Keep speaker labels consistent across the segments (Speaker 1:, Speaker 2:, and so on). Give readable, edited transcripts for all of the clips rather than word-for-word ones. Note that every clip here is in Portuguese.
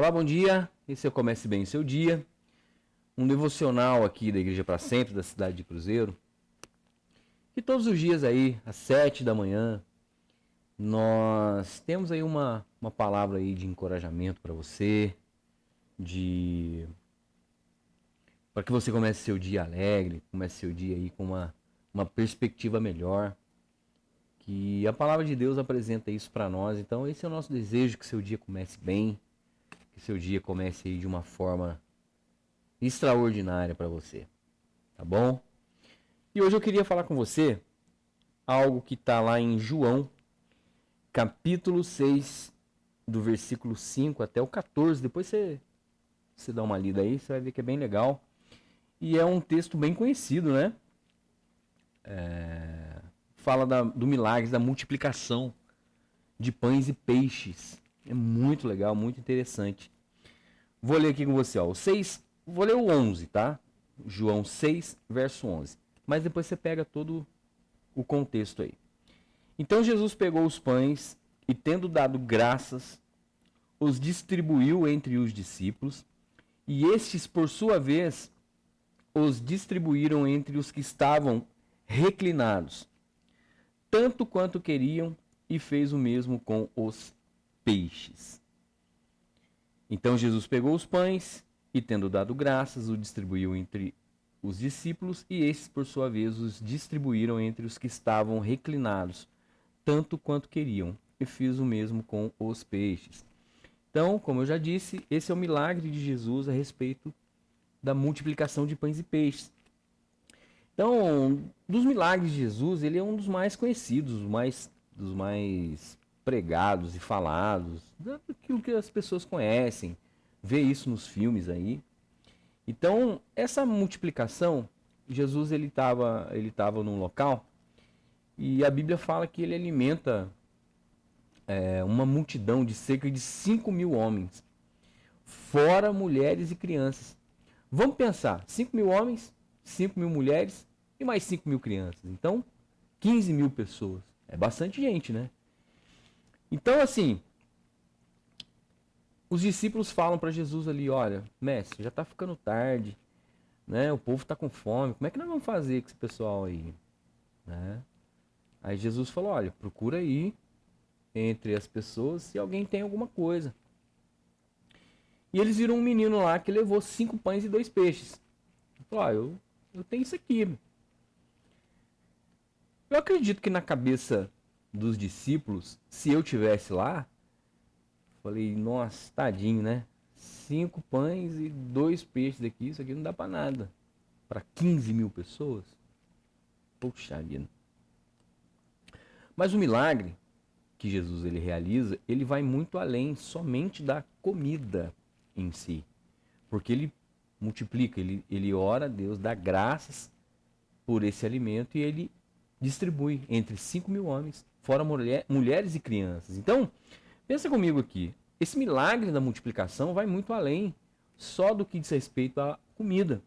Speaker 1: Olá, bom dia. Esse é o Comece Bem o Seu Dia, um devocional aqui da Igreja para Sempre, da cidade de Cruzeiro. E todos os dias aí, às 7 da manhã, nós temos aí uma palavra aí de encorajamento para você, para que você comece seu dia alegre, comece seu dia aí com uma perspectiva melhor, que a palavra de Deus apresenta isso para nós. Então esse é o nosso desejo, que seu dia comece bem, que seu dia comece aí de uma forma extraordinária para você, tá bom? E hoje eu queria falar com você algo que está lá em João, capítulo 6, do versículo 5 até o 14. Depois você dá uma lida aí, você vai ver que é bem legal. E é um texto bem conhecido, né? Fala do milagre da multiplicação de pães e peixes. É muito legal, muito interessante. Vou ler aqui com você, ó. Vou ler o 11, tá? João 6, verso 11. Mas depois você pega todo o contexto aí. Então Jesus pegou os pães e, tendo dado graças, os distribuiu entre os discípulos, e estes, por sua vez, os distribuíram entre os que estavam reclinados, tanto quanto queriam, e fez o mesmo com os peixes. Então Jesus pegou os pães e, tendo dado graças, os distribuiu entre os discípulos, e estes, por sua vez, os distribuíram entre os que estavam reclinados, tanto quanto queriam, e fez o mesmo com os peixes. Então, como eu já disse, esse é o milagre de Jesus a respeito da multiplicação de pães e peixes. Então, dos milagres de Jesus, ele é um dos mais conhecidos, dos mais pregados e falados, daquilo que as pessoas conhecem, vê isso nos filmes aí. Então, essa multiplicação, Jesus ele tava num local e a Bíblia fala que ele alimenta uma multidão de cerca de 5.000 homens, fora mulheres e crianças. Vamos pensar, 5.000 homens, 5.000 mulheres e mais 5.000 crianças. Então, 15.000 pessoas. É bastante gente, né? Então, assim, os discípulos falam para Jesus ali, olha, mestre, já está ficando tarde, né? O povo está com fome, como é que nós vamos fazer com esse pessoal aí? Né? Aí Jesus falou, olha, procura aí entre as pessoas se alguém tem alguma coisa. E eles viram um menino lá que levou 5 pães e 2 peixes. Ele falou, eu tenho isso aqui. Eu acredito que na cabeça dos discípulos, se eu tivesse lá, falei, nossa, tadinho, né? 5 pães e 2 peixes daqui, isso aqui não dá para nada. Para 15.000 pessoas? Poxa vida. Mas o milagre que Jesus ele realiza, ele vai muito além somente da comida em si. Porque ele multiplica, ele ora a Deus, dá graças por esse alimento e ele distribui entre 5.000 homens, fora mulheres e crianças. Então, pensa comigo aqui, esse milagre da multiplicação vai muito além só do que diz respeito à comida.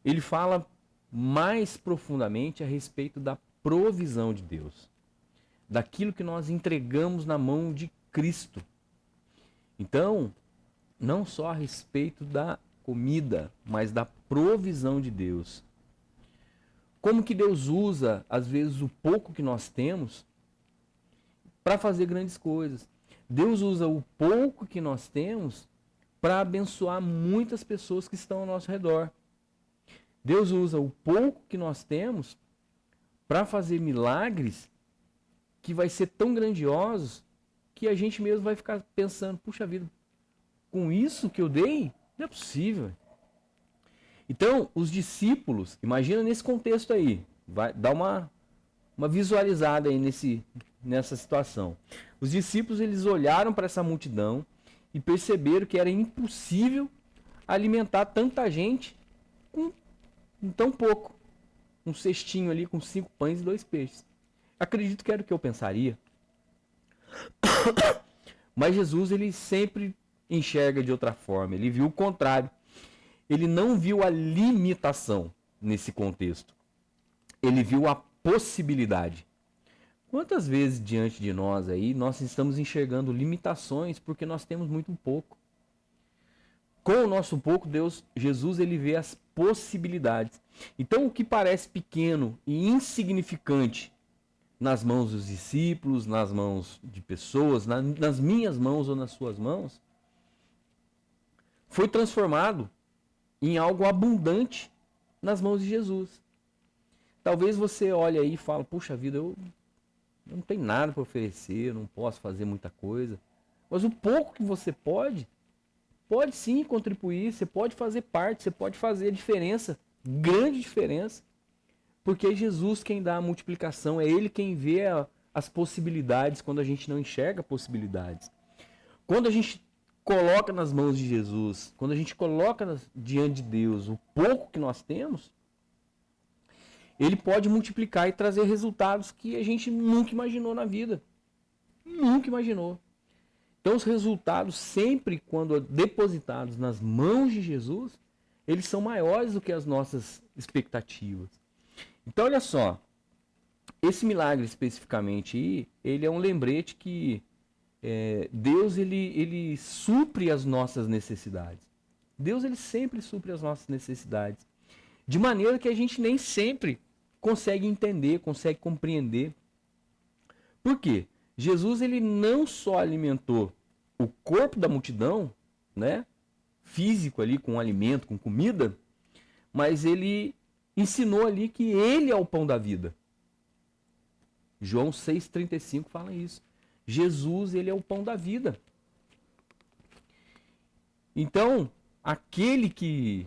Speaker 1: Ele fala mais profundamente a respeito da provisão de Deus, daquilo que nós entregamos na mão de Cristo. Então, não só a respeito da comida, mas da provisão de Deus. Como que Deus usa, às vezes, o pouco que nós temos para fazer grandes coisas. Deus usa o pouco que nós temos para abençoar muitas pessoas que estão ao nosso redor. Deus usa o pouco que nós temos para fazer milagres que vai ser tão grandiosos que a gente mesmo vai ficar pensando, puxa vida, com isso que eu dei, não é possível. Então, os discípulos, imagina nesse contexto aí, vai dar uma visualizada aí nessa situação. Os discípulos, eles olharam para essa multidão e perceberam que era impossível alimentar tanta gente com tão pouco. Um cestinho ali com 5 pães e 2 peixes. Acredito que era o que eu pensaria. Mas Jesus, ele sempre enxerga de outra forma. Ele viu o contrário. Ele não viu a limitação nesse contexto. Ele viu a possibilidade. Quantas vezes diante de nós aí, nós estamos enxergando limitações porque nós temos muito pouco. Com o nosso pouco, Jesus, ele vê as possibilidades. Então, o que parece pequeno e insignificante nas mãos dos discípulos, nas mãos de pessoas, nas minhas mãos ou nas suas mãos, foi transformado em algo abundante nas mãos de Jesus. Talvez você olhe aí e fale, puxa vida, eu não tenho nada para oferecer, eu não posso fazer muita coisa. Mas o pouco que você pode sim contribuir, você pode fazer parte, você pode fazer a diferença, grande diferença. Porque é Jesus quem dá a multiplicação, é Ele quem vê as possibilidades quando a gente não enxerga possibilidades. Quando a gente coloca nas mãos de Jesus, quando a gente coloca diante de Deus o pouco que nós temos, Ele pode multiplicar e trazer resultados que a gente nunca imaginou na vida. Nunca imaginou. Então os resultados sempre quando depositados nas mãos de Jesus, eles são maiores do que as nossas expectativas. Então olha só, esse milagre especificamente aí, ele é um lembrete que Deus ele supre as nossas necessidades. Deus ele sempre supre as nossas necessidades. De maneira que a gente nem sempre consegue entender, consegue compreender. Por quê? Jesus ele não só alimentou o corpo da multidão, né, físico ali com alimento, com comida, mas ele ensinou ali que ele é o pão da vida. João 6,35 fala isso. Jesus ele é o pão da vida. Então, aquele que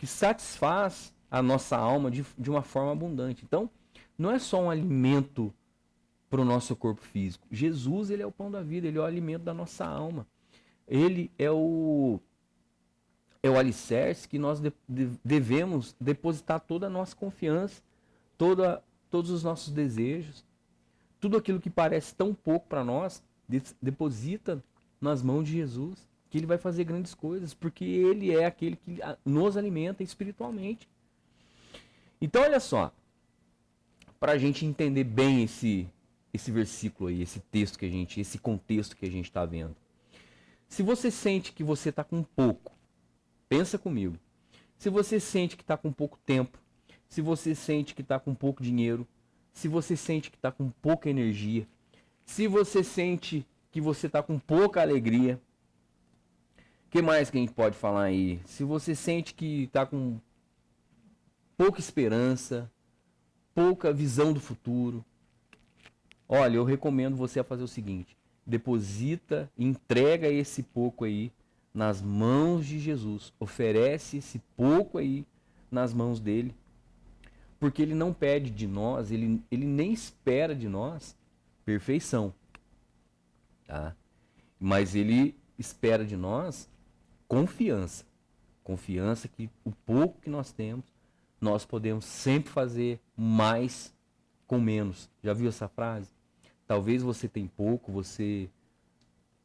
Speaker 1: satisfaz a nossa alma de uma forma abundante. Então, não é só um alimento para o nosso corpo físico. Jesus, ele é o pão da vida, ele é o alimento da nossa alma. Ele é o alicerce que nós devemos depositar toda a nossa confiança, todos os nossos desejos, tudo aquilo que parece tão pouco para nós, deposita nas mãos de Jesus, que ele vai fazer grandes coisas, porque ele é aquele que nos alimenta espiritualmente. Então, olha só, para a gente entender bem esse versículo aí, esse texto esse contexto que a gente está vendo. Se você sente que você está com pouco, pensa comigo. Se você sente que está com pouco tempo, se você sente que está com pouco dinheiro, se você sente que está com pouca energia, se você sente que você está com pouca alegria, o que mais que a gente pode falar aí? Se você sente que está com pouca esperança, pouca visão do futuro, olha, eu recomendo você a fazer o seguinte: deposita, entrega esse pouco aí nas mãos de Jesus. Oferece esse pouco aí nas mãos dele. Porque ele não pede de nós, ele nem espera de nós perfeição. Tá? Mas ele espera de nós confiança. Confiança que o pouco que nós temos, nós podemos sempre fazer mais com menos. Já viu essa frase? Talvez você tem pouco, você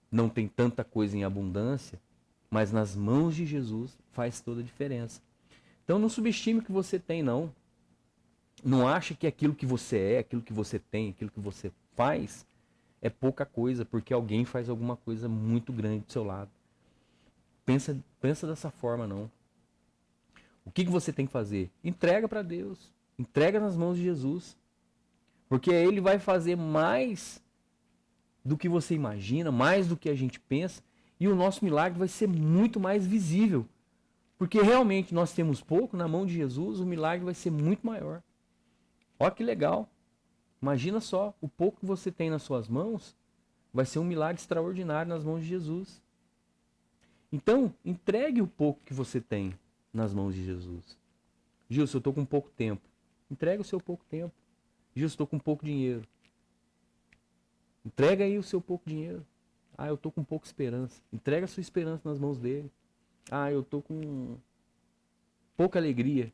Speaker 1: não tem tanta coisa em abundância, mas nas mãos de Jesus faz toda a diferença. Então não subestime o que você tem, não. Não acha que aquilo que você é, aquilo que você tem, aquilo que você faz é pouca coisa, porque alguém faz alguma coisa muito grande do seu lado. Pensa dessa forma, não. O que você tem que fazer? Entrega para Deus. Entrega nas mãos de Jesus. Porque ele vai fazer mais do que você imagina, mais do que a gente pensa, e o nosso milagre vai ser muito mais visível. Porque realmente nós temos pouco, na mão de Jesus, o milagre vai ser muito maior. Olha que legal. Imagina só, o pouco que você tem nas suas mãos vai ser um milagre extraordinário nas mãos de Jesus. Então, entregue o pouco que você tem nas mãos de Jesus. Gilson, eu estou com pouco tempo. Entrega o seu pouco tempo. Gilson, estou com pouco dinheiro. Entrega aí o seu pouco dinheiro. Ah, eu estou com pouca esperança. Entrega a sua esperança nas mãos dele. Ah, eu estou com pouca alegria.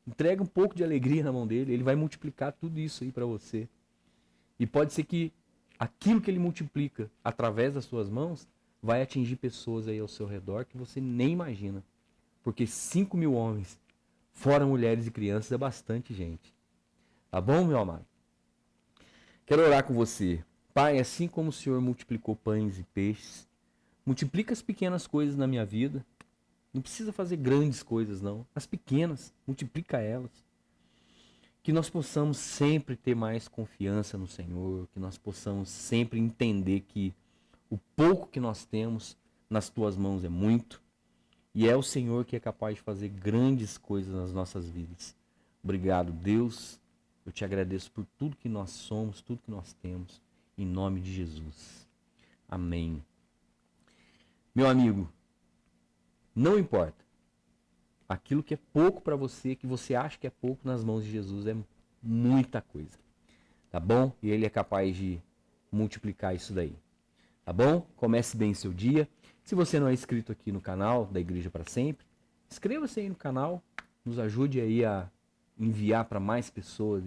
Speaker 1: Entrega um pouco de alegria na mão dele. Ele vai multiplicar tudo isso aí para você. E pode ser que aquilo que ele multiplica através das suas mãos vai atingir pessoas aí ao seu redor que você nem imagina. Porque 5.000 homens, fora mulheres e crianças, é bastante gente. Tá bom, meu amado? Quero orar com você. Pai, assim como o Senhor multiplicou pães e peixes, multiplica as pequenas coisas na minha vida. Não precisa fazer grandes coisas, não. As pequenas, multiplica elas. Que nós possamos sempre ter mais confiança no Senhor, que nós possamos sempre entender que o pouco que nós temos nas tuas mãos é muito, e é o Senhor que é capaz de fazer grandes coisas nas nossas vidas. Obrigado, Deus. Eu te agradeço por tudo que nós somos, tudo que nós temos, em nome de Jesus. Amém. Meu amigo, não importa. Aquilo que é pouco para você, que você acha que é pouco, nas mãos de Jesus é muita coisa. Tá bom? E Ele é capaz de multiplicar isso daí. Tá bom? Comece bem seu dia. Se você não é inscrito aqui no canal da Igreja para Sempre, inscreva-se aí no canal. Nos ajude aí a enviar para mais pessoas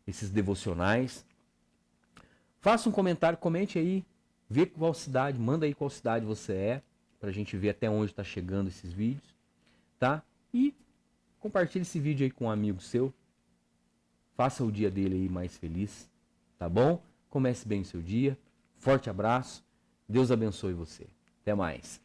Speaker 1: esses devocionais. Faça um comentário, comente aí. Vê qual cidade, manda aí qual cidade você é, pra gente ver até onde está chegando esses vídeos, tá? E compartilhe esse vídeo aí com um amigo seu. Faça o dia dele aí mais feliz, tá bom? Comece bem o seu dia. Forte abraço. Deus abençoe você. Até mais.